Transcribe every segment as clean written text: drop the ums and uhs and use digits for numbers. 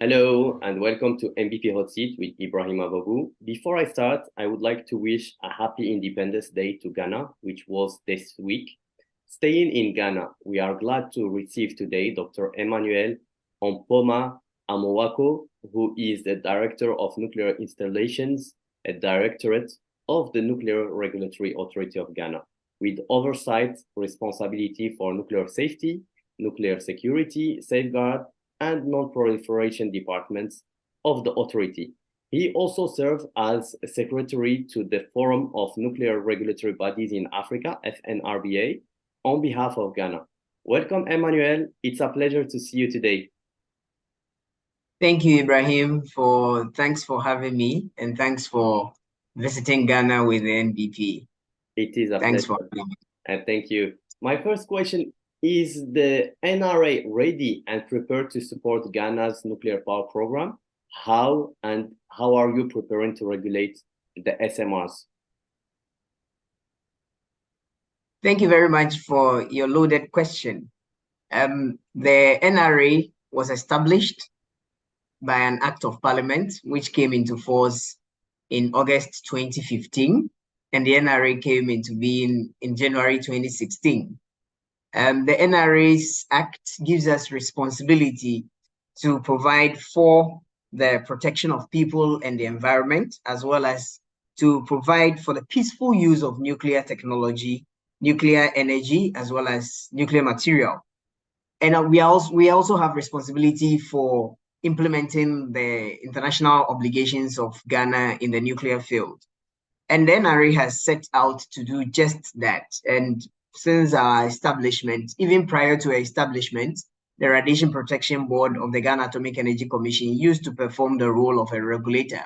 Hello and welcome to MVP Hot Seat with Ibrahim. Before I start, I would like to wish a happy Independence Day to Ghana, which was this week. Staying in Ghana, we are glad to receive today Dr. Emmanuel Ampomah-Amoako, who is the Director of Nuclear Installations Directorate of the Nuclear Regulatory Authority of Ghana, with oversight responsibility for nuclear safety, nuclear security, safeguard, and non-proliferation departments of the authority. He also served as secretary to the Forum of Nuclear Regulatory Bodies in Africa, FNRBA, on behalf of Ghana. Welcome, Emmanuel. It's a pleasure to see you today. Thank you, Ibrahim, thanks for having me, and thanks for visiting Ghana with the NBP. It is a Thanks pleasure. for having me. And thank you. My first question is the NRA ready and prepared to support Ghana's nuclear power program? How are you preparing to regulate the SMRs? Thank you very much for your loaded question. The NRA was established by an act of parliament, which came into force in August 2015, and the NRA came into being in January 2016. The NRA's Act gives us responsibility to provide for the protection of people and the environment, as well as to provide for the peaceful use of nuclear technology, nuclear energy, as well as nuclear material. And we also have responsibility for implementing the international obligations of Ghana in the nuclear field. And the NRA has set out to do just that. And since our establishment, even prior to our establishment, the Radiation Protection Board of the Ghana Atomic Energy Commission used to perform the role of a regulator.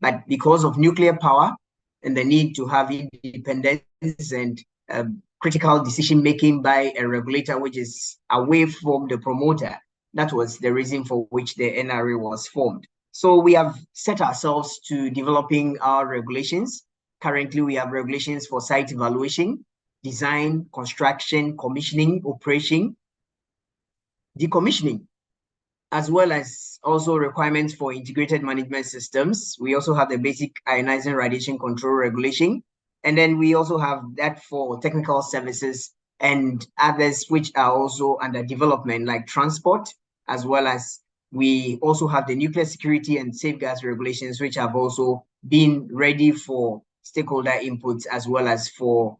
But because of nuclear power and the need to have independence and critical decision-making by a regulator which is away from the promoter, that was the reason for which the NRA was formed. So we have set ourselves to developing our regulations. Currently, we have regulations for site evaluation, design, construction, commissioning, operation, decommissioning, as well as also requirements for integrated management systems. We also have the basic ionizing radiation control regulation. And then we also have that for technical services and others which are also under development, like transport, as well as we also have the nuclear security and safeguards regulations, which have also been ready for stakeholder inputs as well as for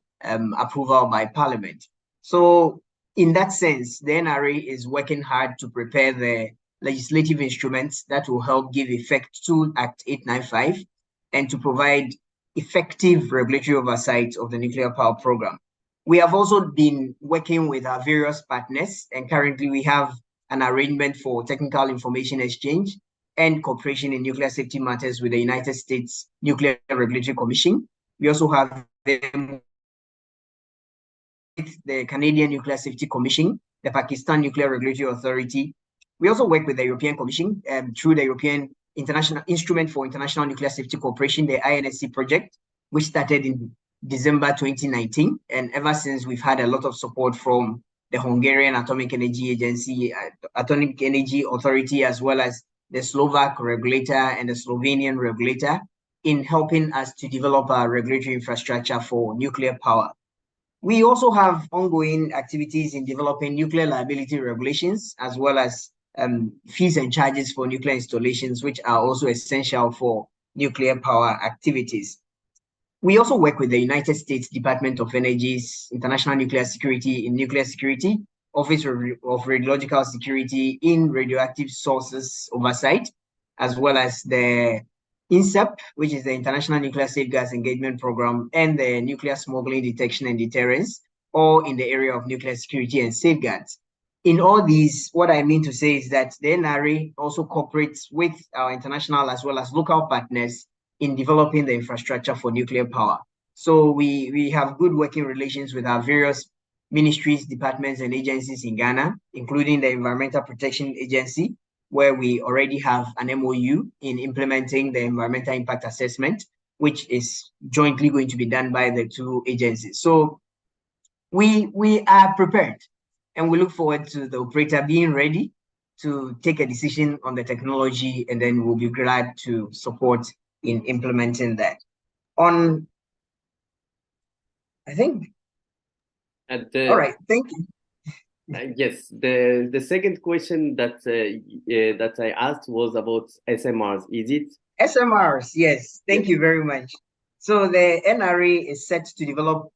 approval by Parliament. So in that sense, the NRA is working hard to prepare the legislative instruments that will help give effect to Act 895 and to provide effective regulatory oversight of the nuclear power program. We have also been working with our various partners, and currently we have an arrangement for technical information exchange and cooperation in nuclear safety matters with the United States Nuclear Regulatory Commission. We also have the Canadian Nuclear Safety Commission, the Pakistan Nuclear Regulatory Authority. We also work with the European Commission through the European International Instrument for International Nuclear Safety Cooperation, the INSC project, which started in December 2019. And ever since, we've had a lot of support from the Hungarian Atomic Energy Agency, Atomic Energy Authority, as well as the Slovak regulator and the Slovenian regulator in helping us to develop our regulatory infrastructure for nuclear power. We also have ongoing activities in developing nuclear liability regulations, as well as fees and charges for nuclear installations, which are also essential for nuclear power activities. We also work with the United States Department of Energy's International Nuclear Security in Nuclear Security, Office of Radiological Security in Radioactive Sources Oversight, as well as the INSEP, which is the International Nuclear Safeguards Engagement Program, and the Nuclear Smuggling Detection and Deterrence, all in the area of nuclear security and safeguards. In all these, what I mean to say is that the NRA also cooperates with our international as well as local partners in developing the infrastructure for nuclear power. So we have good working relations with our various ministries, departments, and agencies in Ghana, including the Environmental Protection Agency, where we already have an MOU in implementing the environmental impact assessment, which is jointly going to be done by the two agencies. So we are prepared, and we look forward to the operator being ready to take a decision on the technology, and then we'll be glad to support in implementing that. On, I think, all right, thank you. Yes, the second question that that I asked was about SMRs. Is it? SMRs, yes, thank you very much. So the NRA is set to develop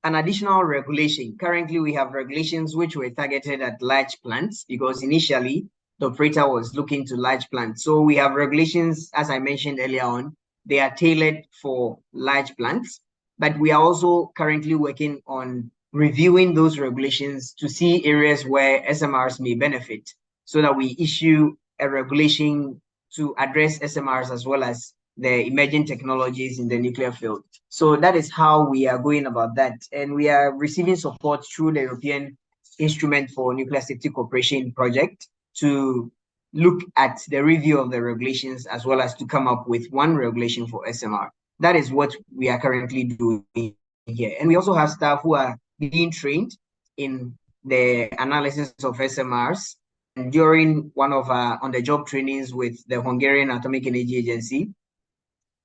an additional regulation. Currently, we have regulations which were targeted at large plants because initially the operator was looking to large plants. So we have regulations, as I mentioned earlier on, they are tailored for large plants, but we are also currently working on reviewing those regulations to see areas where SMRs may benefit so that we issue a regulation to address SMRs as well as the emerging technologies in the nuclear field. So that is how we are going about that. And we are receiving support through the European Instrument for Nuclear Safety Cooperation project to look at the review of the regulations as well as to come up with one regulation for SMR. That is what we are currently doing here. And we also have staff who are being trained in the analysis of SMRs. And during one of our on-the-job trainings with the Hungarian Atomic Energy Agency,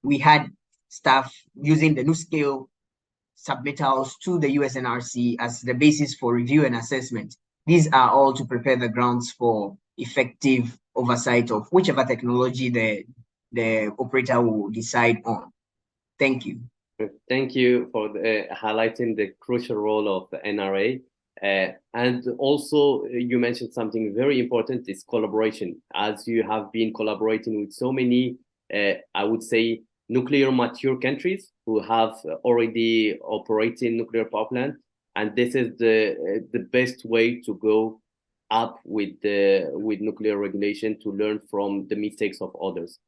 we had staff using the NuScale submittals to the USNRC as the basis for review and assessment. These are all to prepare the grounds for effective oversight of whichever technology the operator will decide on. Thank you. Thank you for highlighting the crucial role of the NRA. And also, you mentioned something very important, is collaboration. As you have been collaborating with so many, I would say, nuclear mature countries who have already operating nuclear power plant, and this is the best way to go up with nuclear regulation, to learn from the mistakes of others.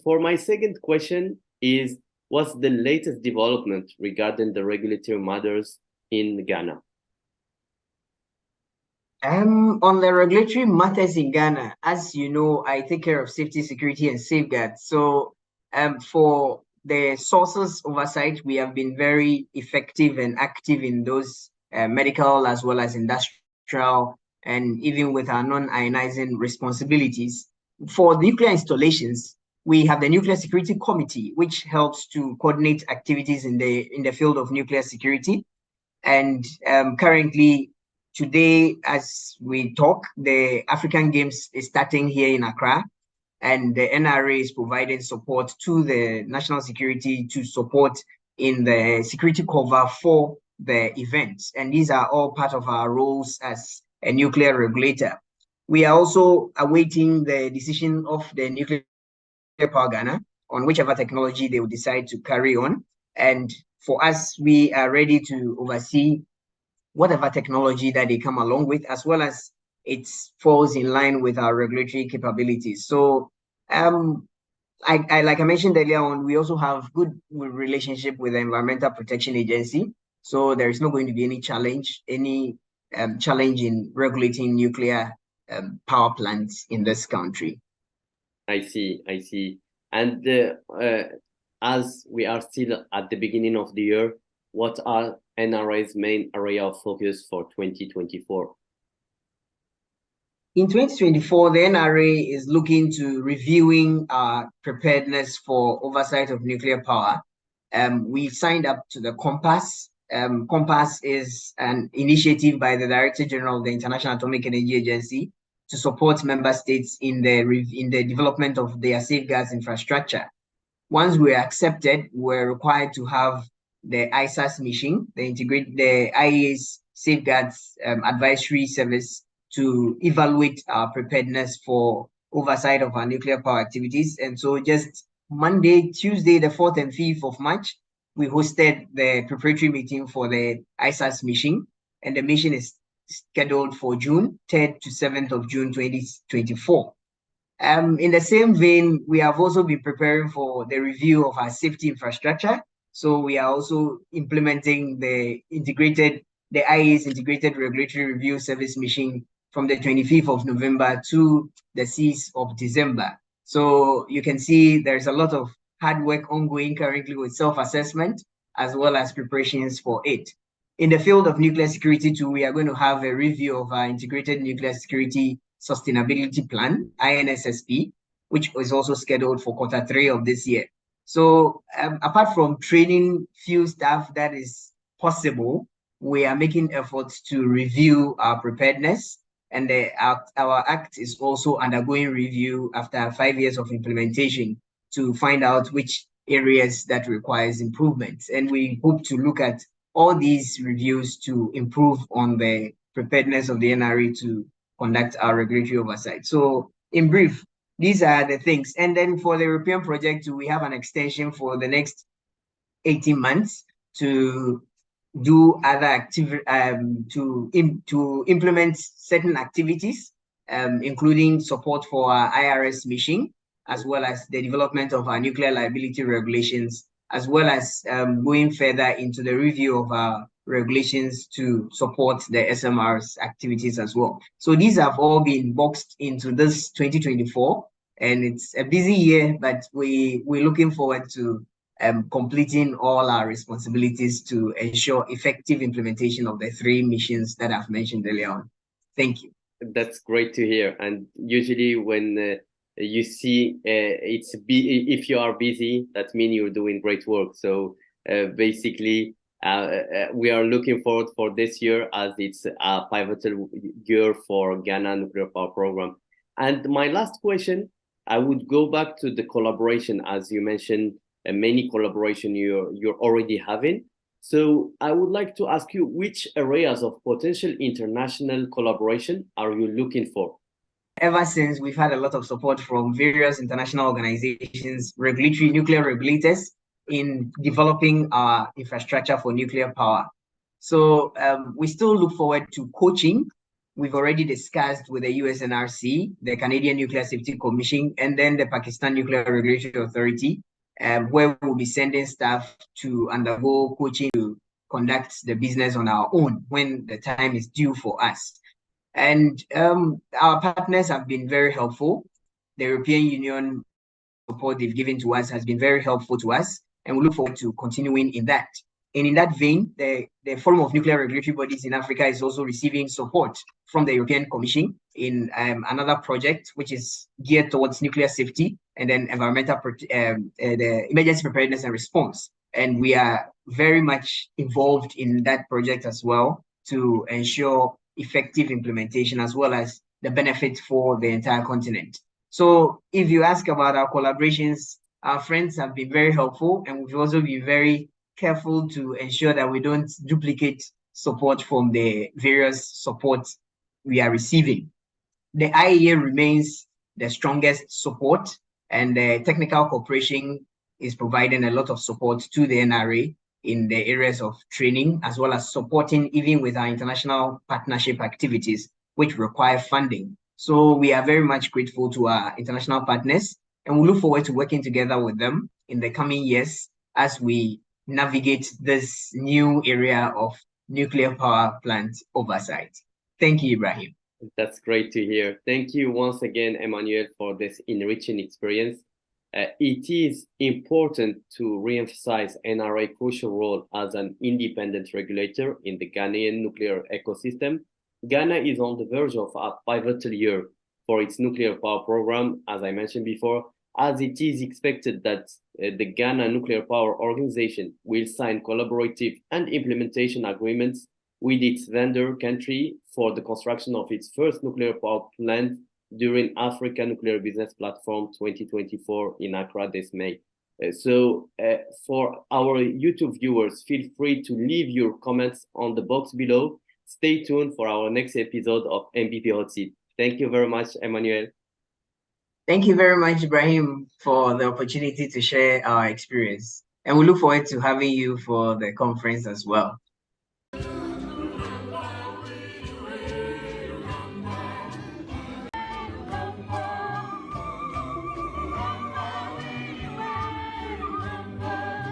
For my second question is, what's the latest development regarding the regulatory matters in Ghana? On the regulatory matters in Ghana, as you know, I take care of safety, security, and safeguards. So for the sources oversight, we have been very effective and active in those medical as well as industrial, and even with our non-ionizing responsibilities. For nuclear installations, we have the Nuclear Security Committee, which helps to coordinate activities in the field of nuclear security. And currently, today, as we talk, the African Games is starting here in Accra, and the NRA is providing support to the national security to support in the security cover for the events. And these are all part of our roles as a nuclear regulator. We are also awaiting the decision of the Nuclear Power Ghana on whichever technology they will decide to carry on. And for us, we are ready to oversee whatever technology that they come along with, as well as it falls in line with our regulatory capabilities. So like I mentioned earlier on, we also have good relationship with the Environmental Protection Agency. So there is not going to be any challenge in regulating nuclear power plants in this country. I see. And as we are still at the beginning of the year, what are NRA's main area of focus for 2024? In 2024, the NRA is looking to reviewing our preparedness for oversight of nuclear power. We signed up to the Compass. Compass is an initiative by the Director General of the International Atomic Energy Agency to support member states in the development of their safeguards infrastructure. Once we're accepted, we're required to have the ISAS mission, the IAEA's Safeguards Advisory Service, to evaluate our preparedness for oversight of our nuclear power activities. And so just Tuesday, the 4th and 5th of March, we hosted the preparatory meeting for the ISAS mission, and the mission is scheduled for June 3rd to 7th of June 2024. In the same vein, we have also been preparing for the review of our safety infrastructure. So we are also implementing the IAEA's Integrated Regulatory Review Service mission from the 25th of November to the 6th of December. So you can see there's a lot of hard work ongoing currently with self-assessment as well as preparations for it. In the field of nuclear security too, we are going to have a review of our integrated nuclear security Sustainability Plan, INSSP, which is also scheduled for Q3 of this year. So apart from training few staff that is possible, we are making efforts to review our preparedness, and our act is also undergoing review after 5 years of implementation to find out which areas that requires improvement. And we hope to look at all these reviews to improve on the preparedness of the NRA to conduct our regulatory oversight. So in brief, these are the things. And then for the European project, we have an extension for the next 18 months to do other activity, to implement certain activities, including support for our IRS mission, as well as the development of our nuclear liability regulations, as well as going further into the review of our regulations to support the SMR's activities as well. So these have all been boxed into this 2024, and it's a busy year, but we're looking forward to completing all our responsibilities to ensure effective implementation of the 3 missions that I've mentioned earlier on. Thank you. That's great to hear. And usually when you see if you are busy, that means you're doing great work. So basically, we are looking forward for this year, as it's a pivotal year for Ghana nuclear power program. And my last question, I would go back to the collaboration, as you mentioned, many collaboration you're already having. So I would like to ask you, which areas of potential international collaboration are you looking for? Ever since, we've had a lot of support from various international organizations, regulatory nuclear regulators, in developing our infrastructure for nuclear power. So we still look forward to coaching. We've already discussed with the USNRC, the Canadian Nuclear Safety Commission, and then the Pakistan Nuclear Regulatory Authority, where we'll be sending staff to undergo coaching to conduct the business on our own when the time is due for us. And our partners have been very helpful. The European Union support they've given to us has been very helpful to us, and we look forward to continuing in that. And in that vein, the Forum of Nuclear Regulatory Bodies in Africa is also receiving support from the European Commission in another project, which is geared towards nuclear safety and then environmental, the emergency preparedness and response. And we are very much involved in that project as well to ensure effective implementation, as well as the benefit for the entire continent. So if you ask about our collaborations, our friends have been very helpful, and we've also been very careful to ensure that we don't duplicate support from the various supports we are receiving. The IAEA remains the strongest support, and the technical cooperation is providing a lot of support to the NRA in the areas of training, as well as supporting even with our international partnership activities, which require funding. So we are very much grateful to our international partners, and we look forward to working together with them in the coming years as we navigate this new area of nuclear power plant oversight. Thank you, Ibrahim. That's great to hear. Thank you once again, Emmanuel, for this enriching experience. It is important to re-emphasize NRA's crucial role as an independent regulator in the Ghanaian nuclear ecosystem. Ghana is on the verge of a pivotal year for its nuclear power program, as I mentioned before, as it is expected that the Ghana Nuclear Power Organization will sign collaborative and implementation agreements with its vendor country for the construction of its first nuclear power plant during Africa Nuclear Business Platform 2024 in Accra this May. So for our YouTube viewers, feel free to leave your comments on the box below. Stay tuned for our next episode of MVP Hot Seat. Thank you very much, Emmanuel. Thank you very much, Ibrahim, for the opportunity to share our experience. And we look forward to having you for the conference as well.